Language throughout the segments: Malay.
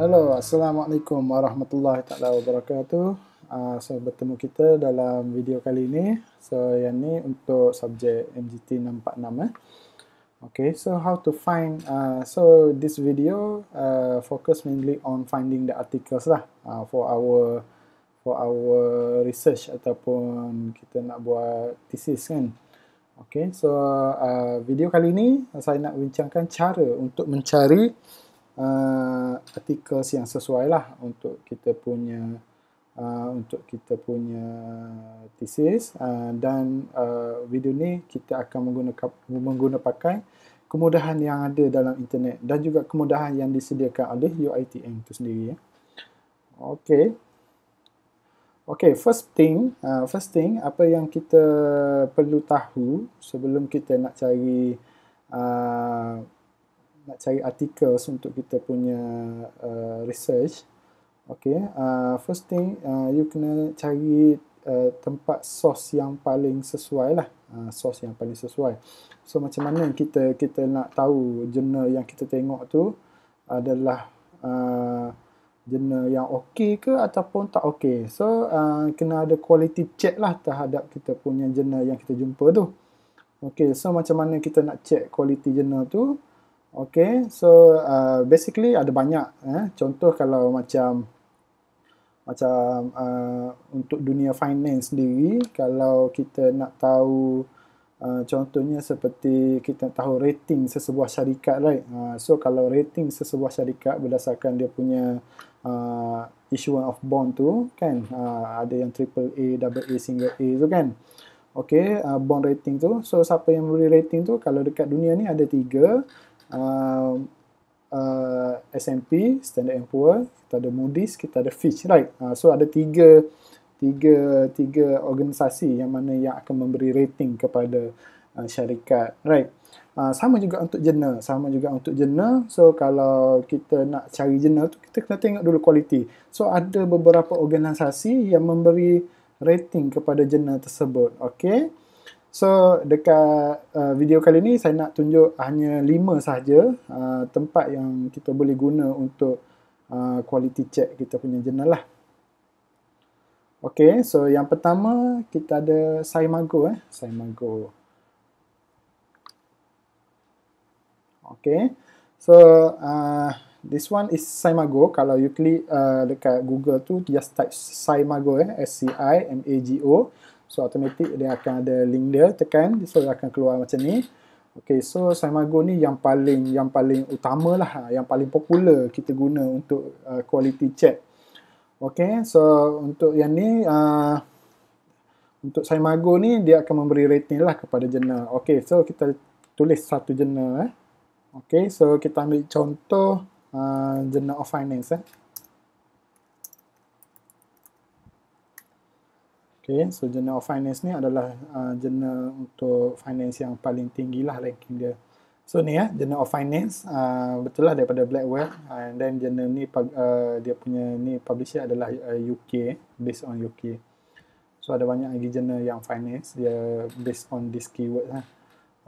Halo, Assalamualaikum warahmatullahi taala wabarakatuh. So bertemu kita dalam video kali ini. So yang ni untuk subjek MGT 646 Okay, so how to find so this video focus mainly on finding the articles lah for our research ataupun kita nak buat thesis kan. Okay, so video kali ini saya nak bincangkan cara untuk mencari artikel yang sesuai lah untuk kita punya thesis dan video ni kita akan menggunakan kemudahan yang ada dalam internet dan juga kemudahan yang disediakan oleh UiTM itu sendiri ya. Okay, first thing apa yang kita perlu tahu sebelum kita nak cari artikel untuk kita punya research. Okay, first thing you kena cari tempat source yang paling sesuai lah, source yang paling sesuai. So macam mana kita nak tahu jurnal yang kita tengok tu adalah jurnal yang okey ke ataupun tak okey. So kena ada quality check lah terhadap kita punya jurnal yang kita jumpa tu. Okay, so macam mana kita nak check quality jurnal tu? Okay, so basically ada banyak. Contoh kalau macam untuk dunia finance sendiri, kalau kita nak tahu contohnya seperti kita tahu rating sesebuah syarikat, right? So kalau rating sesebuah syarikat berdasarkan dia punya issuance of bond tu kan, ada yang AAA, AA, single A tu kan. Okay, bond rating tu. So siapa yang memberi rating tu? Kalau dekat dunia ni ada 3. S&P, Standard & Poor's, kita ada Moody's, kita ada Fitch, right? So ada tiga organisasi yang mana yang akan memberi rating kepada syarikat, right? Sama juga untuk jurnal, so kalau kita nak cari jurnal tu, kita kena tengok dulu kualiti. So ada beberapa organisasi yang memberi rating kepada jurnal tersebut, okay? So dekat video kali ni saya nak tunjuk hanya 5 sahaja tempat yang kita boleh guna untuk quality check kita punya jurnal lah. Okay, so yang pertama kita ada Scimago. Okay, so this one is Scimago. Kalau you klik dekat Google tu, just type Scimago, SCIMAGO. So automatic dia akan ada link dia, tekan, so dia akan keluar macam ni. Okay, so Scimago ni yang paling utama lah, yang paling popular kita guna untuk quality check. Okay, so untuk yang ni, untuk Scimago ni dia akan memberi rating lah kepada jurnal. Okay, so kita tulis satu jurnal. Okay, so kita ambil contoh Journal of Finance. Okay, so Journal of Finance ni adalah jurnal untuk finance yang paling tinggi lah ranking dia. So ni Journal of Finance, betul lah daripada Blackwell, and then jurnal ni dia punya ni publisher adalah UK, based on UK. So ada banyak lagi jurnal yang finance, dia based on this keyword lah.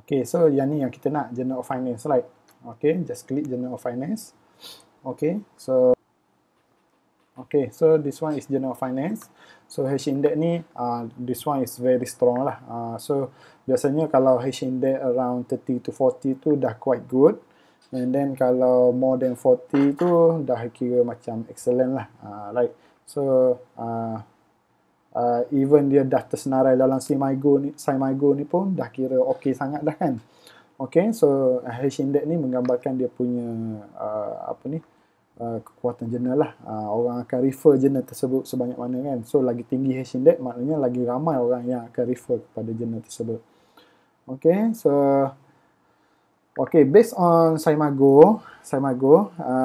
Okay, so yang ni yang kita nak, Journal of Finance, right? Okay, just click Journal of Finance. Okay, so this one is Journal of Finance. So H-index ni, this one is very strong lah. So biasanya kalau H-index around 30 to 40 tu dah quite good. And then kalau more than 40 tu dah kira macam excellent lah. Right. So even dia dah tersenarai dalam Scimago ni pun dah kira okay sangat dah kan. Okay, so H-index ni menggambarkan dia punya kekuatan jurnal lah. Orang akan refer jurnal tersebut sebanyak mana kan. So lagi tinggi H-index maknanya lagi ramai orang yang akan refer kepada jurnal tersebut. Okay, so based on Scimago,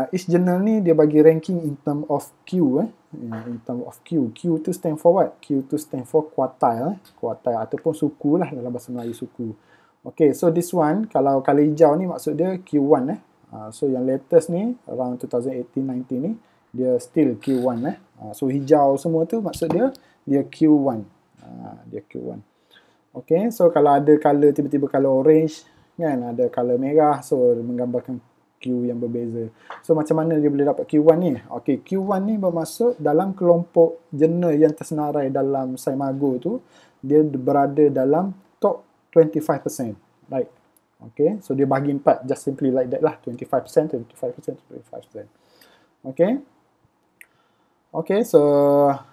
each journal ni dia bagi ranking in term of Q. In term of Q. Q tu stand for what? Q tu stand for quartile. Quartile ataupun suku lah, dalam bahasa Melayu suku. Okay, so this one, kalau color hijau ni maksud dia Q1 so yang latest ni around 2018-19 ni dia still Q1 so hijau semua tu maksud dia Q1. Dia Q1. Okay, so kalau ada color tiba-tiba color orange kan, ada color merah, so menggambarkan Q yang berbeza. So macam mana dia boleh dapat Q1 ni? Okey, Q1 ni bermaksud dalam kelompok jurnal yang tersenarai dalam Saimago tu, dia berada dalam top 25%. Right. Okay, so dia bagi 4, just simply like that lah, 25%, 25%, 25%. Okay. Okay, so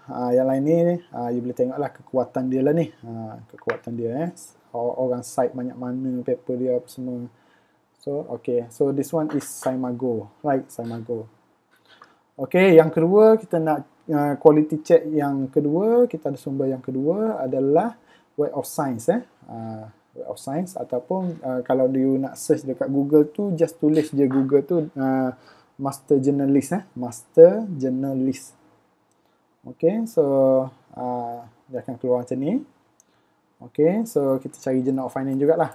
yang lain ni, you boleh tengok lah kekuatan dia lah ni. Kekuatan dia orang cite banyak mana paper dia apa semua. So, okay, so this one is Saimago, right, Saimago. Okay, yang kedua, kita nak quality check yang kedua, kita ada sumber yang kedua adalah Web of Science. Web of Science, ataupun kalau you nak search dekat Google tu, just tulis je Google tu Master Journalist. Master Journalist. Okay, so dia akan keluar macam ni. Okay, so kita cari Journal of Finance jugalah.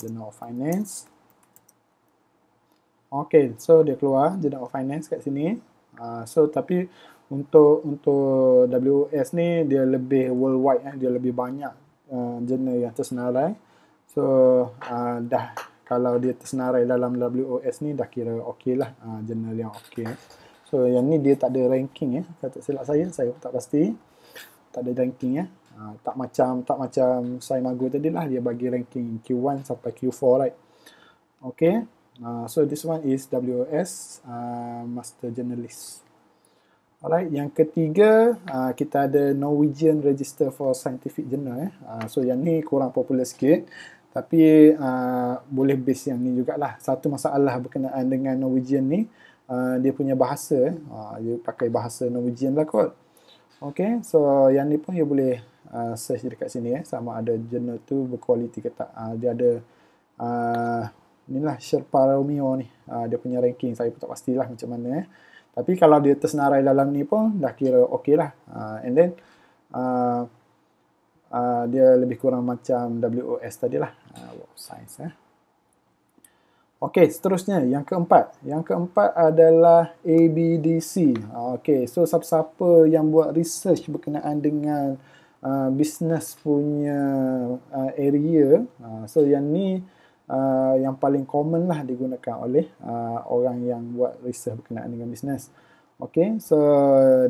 Journal of Finance. Okay, so dia keluar Journal of Finance kat sini. So tapi untuk WOS ni dia lebih worldwide, dia lebih banyak jurnal yang tersenarai. So dah kalau dia tersenarai dalam WOS ni dah kira okey lah, jurnal yang okey. So yang ni dia tak ada ranking kata silap saya pun tak pasti. Tak ada ranking tak macam Saimago tadi lah, dia bagi ranking Q1 sampai Q4, right. Okay. So this one is WOS Master Journalist. Alright, yang ketiga kita ada Norwegian Register for Scientific Journal. So yang ni kurang popular sikit, tapi boleh base yang ni jugalah. Satu masalah berkenaan dengan Norwegian ni, dia punya bahasa, dia pakai bahasa Norwegian lah kot. Okay, so yang ni pun you boleh search dekat sini sama ada jurnal tu berkualiti ke tak. Dia ada inilah Sherpa Romeo ni, dia punya ranking saya pun tak pastilah macam mana tapi kalau dia tersenarai dalam ni pun dah kira okey lah. And then dia lebih kurang macam WOS tadi lah, Web of Science. Okey, seterusnya yang keempat adalah ABDC. Okey, so siapa-siapa yang buat research berkenaan dengan business punya area, so yang ni yang paling common lah digunakan oleh orang yang buat research berkenaan dengan bisnes. Okay, so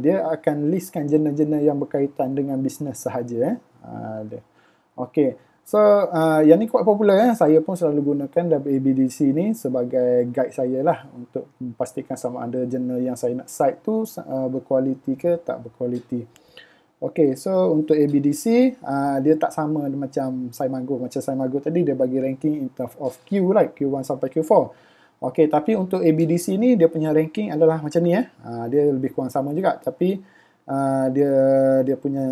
dia akan listkan jurnal-jurnal yang berkaitan dengan bisnes sahaja. Okay, so yang ni kuat popular saya pun selalu gunakan WABDC ni sebagai guide saya lah untuk memastikan sama ada jurnal yang saya nak cite tu berkualiti ke tak berkualiti. Okay, so untuk ABDC, dia tak sama macam Saimago. Macam Saimago tadi, dia bagi ranking in terms of Q, right? Q1 sampai Q4. Okay, tapi untuk ABDC ni, dia punya ranking adalah macam ni. Dia lebih kurang sama juga. Tapi, dia punya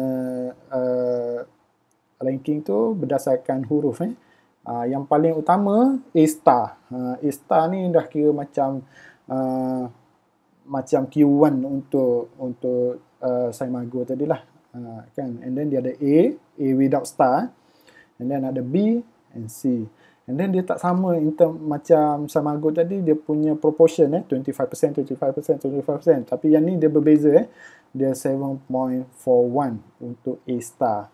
ranking tu berdasarkan huruf. Yang paling utama, A-star. A-star ni dah kira macam Q1 untuk Saimago tadi lah. Kan, and then dia ada A without star, and then ada B and C, and then dia tak sama macam Saimago tadi, dia punya proportion 25%, 25%, tapi yang ni dia berbeza dia 7.41 untuk A star,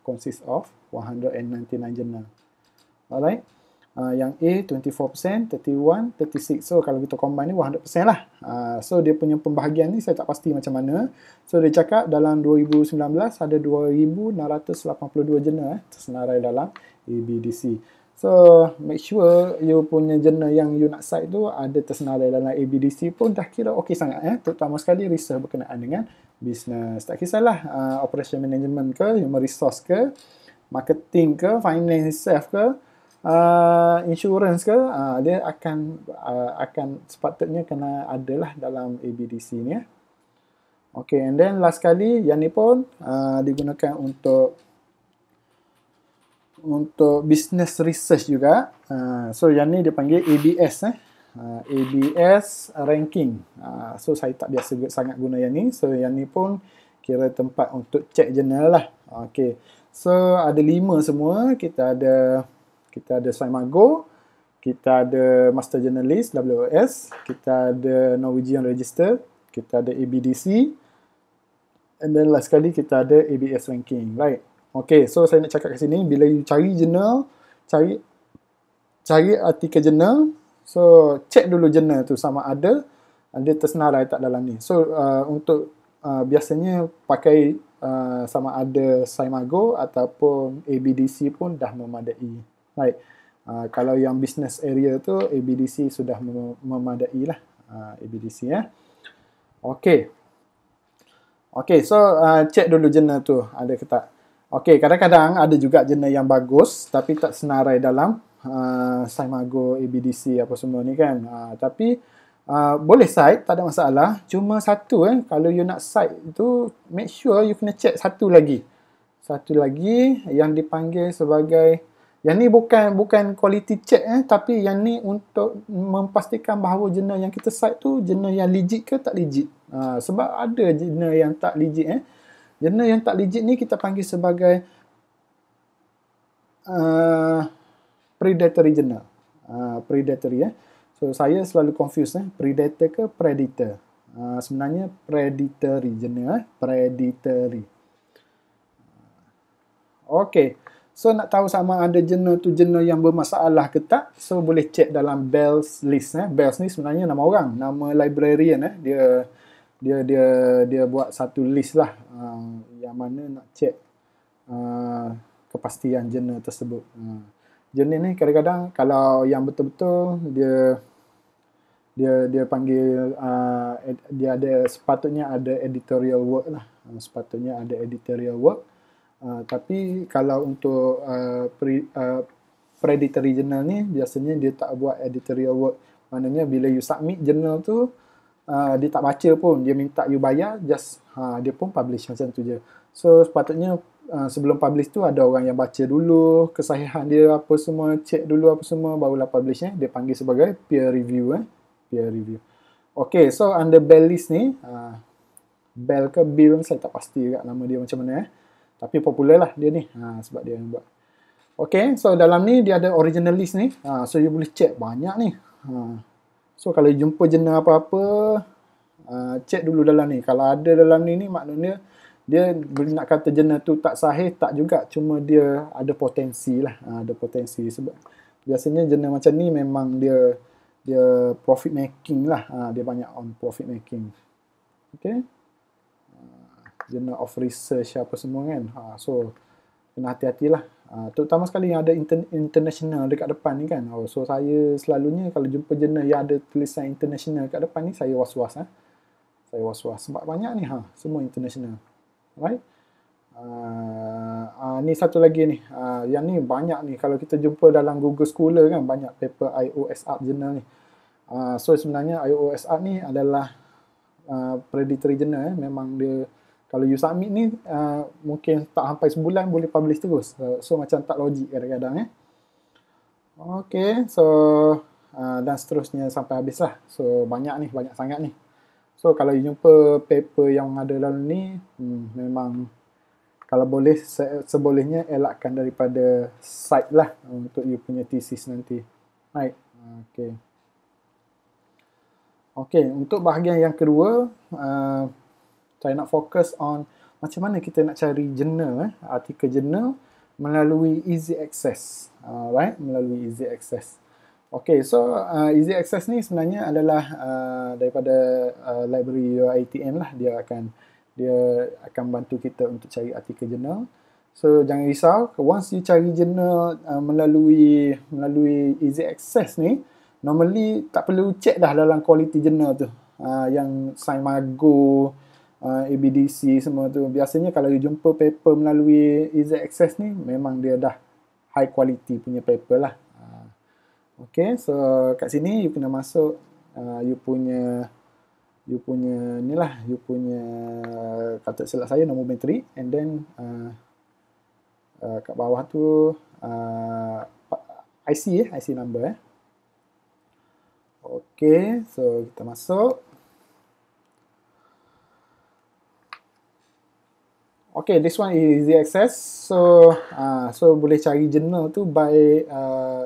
consist of 199 journal. Alright. Yang A 24%, 31, 36. So kalau kita combine ni 100% lah. So dia punya pembahagian ni saya tak pasti macam mana. So dia cakap dalam 2019 ada 2,682 jurnal tersenarai dalam ABDC. So make sure you punya jurnal yang you nak cite tu ada tersenarai dalam ABDC pun dah kira okey sangat terutama sekali research berkenaan dengan business. Tak kisahlah operation management ke, human resource ke, marketing ke, finance itself ke, insurance ke, dia akan sepatutnya kena adalah dalam ABDC ni. Okay, and then last kali yang ni pun digunakan untuk business research juga. So yang ni dia panggil ABS ABS ranking. So saya tak biasa sangat guna yang ni. So yang ni pun kira tempat untuk check jurnal lah. Okay, so ada 5 semua. Kita ada Saimago, kita ada Master Journalist WOS, kita ada Norwegian Register, kita ada ABDC, and then last sekali kita ada ABS ranking, right? Okay, so saya nak cakap kat sini, bila you cari jurnal, cari artikel jurnal, So check dulu jurnal tu sama ada dia tersenarai tak dalam ni. So untuk biasanya pakai sama ada Saimago ataupun ABDC pun dah memadai. Right. Kalau yang business area tu ABDC sudah memadai lah. ABDC ya. Okey. Okey, so check dulu jurnal tu ada ke tak. Okey, kadang-kadang ada juga jurnal yang bagus tapi tak senarai dalam Saimago, ABDC apa semua ni kan. Tapi boleh cite, tak ada masalah. Cuma satu kalau you nak cite tu make sure you kena check satu lagi. Satu lagi yang dipanggil sebagai, yang ni bukan quality check tapi yang ni untuk memastikan bahawa jurnal yang kita cite tu jurnal yang legit ke tak legit. Sebab ada jurnal yang tak legit Jurnal yang tak legit ni kita panggil sebagai predatory journal. Predatory So saya selalu confuse predator ke predator. Sebenarnya predatory journal predatory. Okey. So nak tahu sama ada jurnal tu jurnal yang bermasalah ke tak, so boleh check dalam Bell's list Bell's ni sebenarnya nama orang, nama librarian dia buat satu list lah yang mana nak check kepastian jurnal tersebut. Jurnal ni kadang-kadang kalau yang betul-betul dia panggil dia ada sepatutnya ada editorial work lah. Sepatutnya ada editorial work. Tapi kalau untuk predatory journal ni biasanya dia tak buat editorial work. Maknanya bila you submit journal tu dia tak baca pun, dia minta you bayar, just dia pun publish macam tu je. So sepatutnya sebelum publish tu ada orang yang baca dulu kesahihan dia apa semua, check dulu apa semua, barulah publish dia panggil sebagai peer review peer review. Okay, so under Bell list ni Bell ke Bill saya tak pasti juga nama dia macam mana tapi popular lah dia ni sebab dia yang buat. Okay, so dalam ni dia ada original list ni, so you boleh check banyak ni. So kalau you jumpa jurnal apa-apa, check dulu dalam ni. Kalau ada dalam ni maknanya dia nak kata jurnal tu tak sahih, tak juga, cuma dia ada potensi lah, ada potensi. Sebab biasanya jurnal macam ni memang dia profit making lah, dia banyak on profit making. Okay, journal of research apa semua kan. So kena hati-hatilah. Terutama sekali yang ada international dekat depan ni kan. So saya selalunya kalau jumpa jurnal yang ada tulisan international dekat depan ni, saya was-was saya was-was sebab banyak ni semua international. Right? Ni satu lagi ni. Yang ni banyak ni kalau kita jumpa dalam Google Scholar kan, banyak paper IOSR journal ni. So sebenarnya IOSR ni adalah predatory journal memang dia kalau you submit ni mungkin tak sampai sebulan boleh publish terus. So macam tak logik kadang-kadang Okay, so dan seterusnya sampai habis lah. So banyak sangat ni. So kalau you jumpa paper yang ada dalam ni memang kalau boleh sebolehnya elakkan daripada site lah untuk you punya thesis nanti. Right. Okay. Okay, untuk bahagian yang kedua saya nak fokus on macam mana kita nak cari jurnal, artikel jurnal melalui easy access. Right, melalui easy access. Okay, so easy access ni sebenarnya adalah daripada library UiTM lah. Dia akan bantu kita untuk cari artikel jurnal. So jangan risau, once you cari jurnal melalui easy access ni, normally tak perlu check dah dalam quality jurnal tu. Yang Saimago, ABDC semua tu, biasanya kalau you jumpa paper melalui easy access ni memang dia dah high quality punya paper lah. Okay, so kat sini you kena masuk you punya ni lah, you punya kata silap saya nombor bateri, and then kat bawah tu IC number Okay, so kita masuk. Okay, this one is easy access. So boleh cari jurnal tu by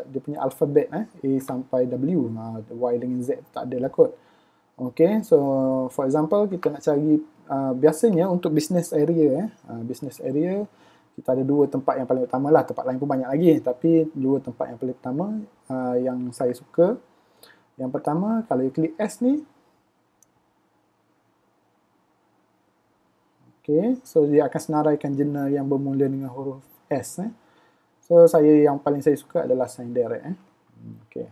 dia punya alphabet A sampai W. Y dengan Z tak ada lah kot. Okay, so for example kita nak cari biasanya untuk business area business area kita ada dua tempat yang paling utama lah. Tempat lain pun banyak lagi, tapi dua tempat yang paling utama yang saya suka. Yang pertama, kalau you klik S ni, okay, so dia akan senaraikan jurnal yang bermula dengan huruf S. So yang paling saya suka adalah Sign Direct. Okay.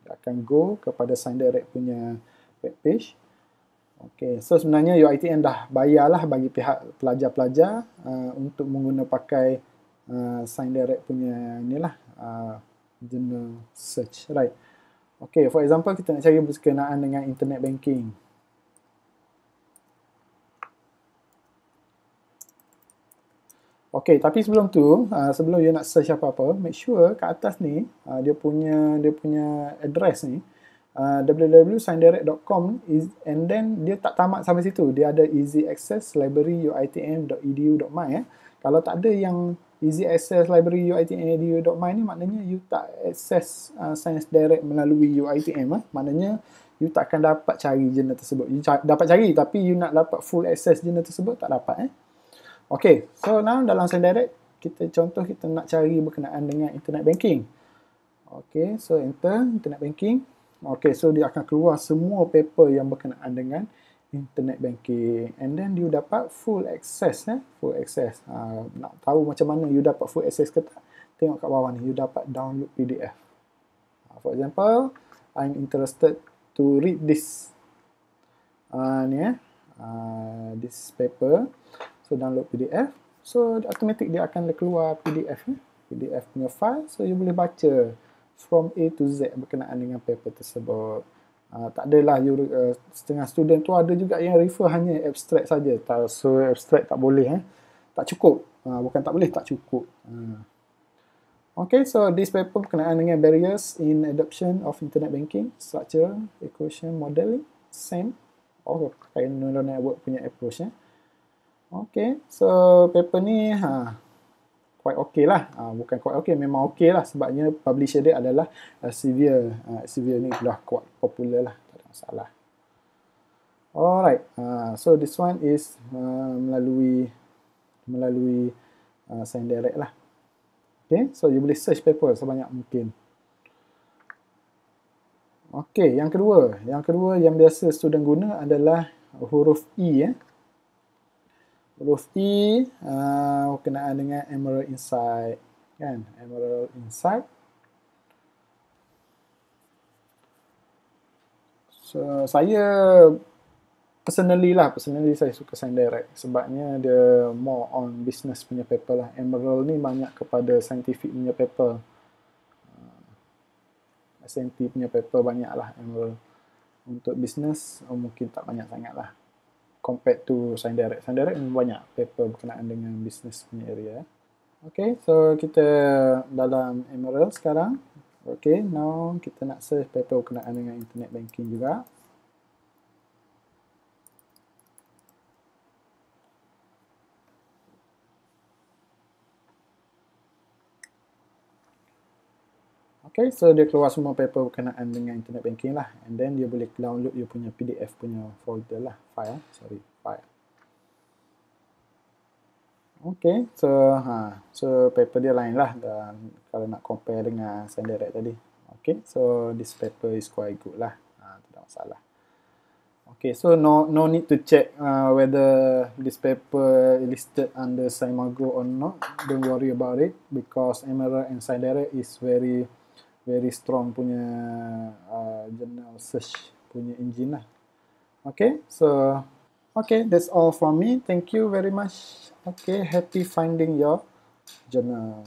Dia akan go kepada Sign Direct punya web page. Okay, so sebenarnya UiTM dah bayarlah bagi pihak pelajar-pelajar untuk mengguna pakai Sign Direct punya inilah journal search, right? Okay, for example kita nak cari berkenaan dengan internet banking. Okay, tapi sebelum tu, sebelum you nak search apa-apa, make sure kat atas ni dia punya address ni www.signdirect.com and then dia tak tamat sampai situ. Dia ada easy access library uitm.edu.my. Kalau tak ada yang easy access library uitm.edu.my ni, maknanya you tak access Science Direct melalui UiTM. Maknanya you tak akan dapat cari jurnal tersebut. You dapat cari tapi you nak dapat full access jurnal tersebut tak dapat. Okay, so now dalam Science Direct kita nak cari berkenaan dengan internet banking. Okay, so enter internet banking. Okay, so dia akan keluar semua paper yang berkenaan dengan internet banking. And then you dapat full access. Full access. Nak tahu macam mana you dapat full access ke tak? Tengok kat bawah ni. You dapat download PDF. For example, I'm interested to read this. This paper. So download PDF. So automatic dia akan keluar PDF. PDF punya file. So you boleh baca from A to Z berkenaan dengan paper tersebut. Tak adalah setengah student tu ada juga yang refer hanya abstract saja. So abstract tak boleh. Tak cukup. Bukan tak boleh, tak cukup. Okay, so this paper berkenaan dengan barriers in adoption of internet banking, structure, equation, modeling, same. Pakai neural network punya approach. Okay, so paper ni quite okay lah. Bukan quite okay, memang okay lah sebabnya publisher dia adalah Elsevier. Elsevier ni dah quite popular lah, tak ada masalah. Alright, so this one is melalui Sign Direct lah. Okay, so you boleh search paper sebanyak mungkin. Okay, yang kedua yang biasa student guna adalah huruf E. Huruf E berkenaan dengan Emerald Insight, kan? Emerald Insight. So saya personally saya suka Sign Direct sebabnya dia more on business punya paper lah. Emerald ni banyak kepada scientific punya paper. SNP punya paper banyak lah Emerald. Untuk business mungkin tak banyak sangat lah compared to Sign Direct. Sign Direct memang banyak paper berkenaan dengan business punya area. Okay, so kita dalam Emerald sekarang. Okay, now kita nak search paper berkenaan dengan internet banking juga. Okay, so dia keluar semua paper berkenaan dengan internet banking lah. And then dia boleh download you punya PDF punya folder lah. File. Okay, so paper dia lain lah dan kalau nak compare dengan Sign Direct tadi. Okay, so this paper is quite good lah. Tak ada masalah. Okay, so no need to check whether this paper is listed under SciMago or not. Don't worry about it because Emerald and Sign Direct is very strong punya journal search punya engine lah. Okay, so that's all from me. Thank you very much. Okay, happy finding your journal.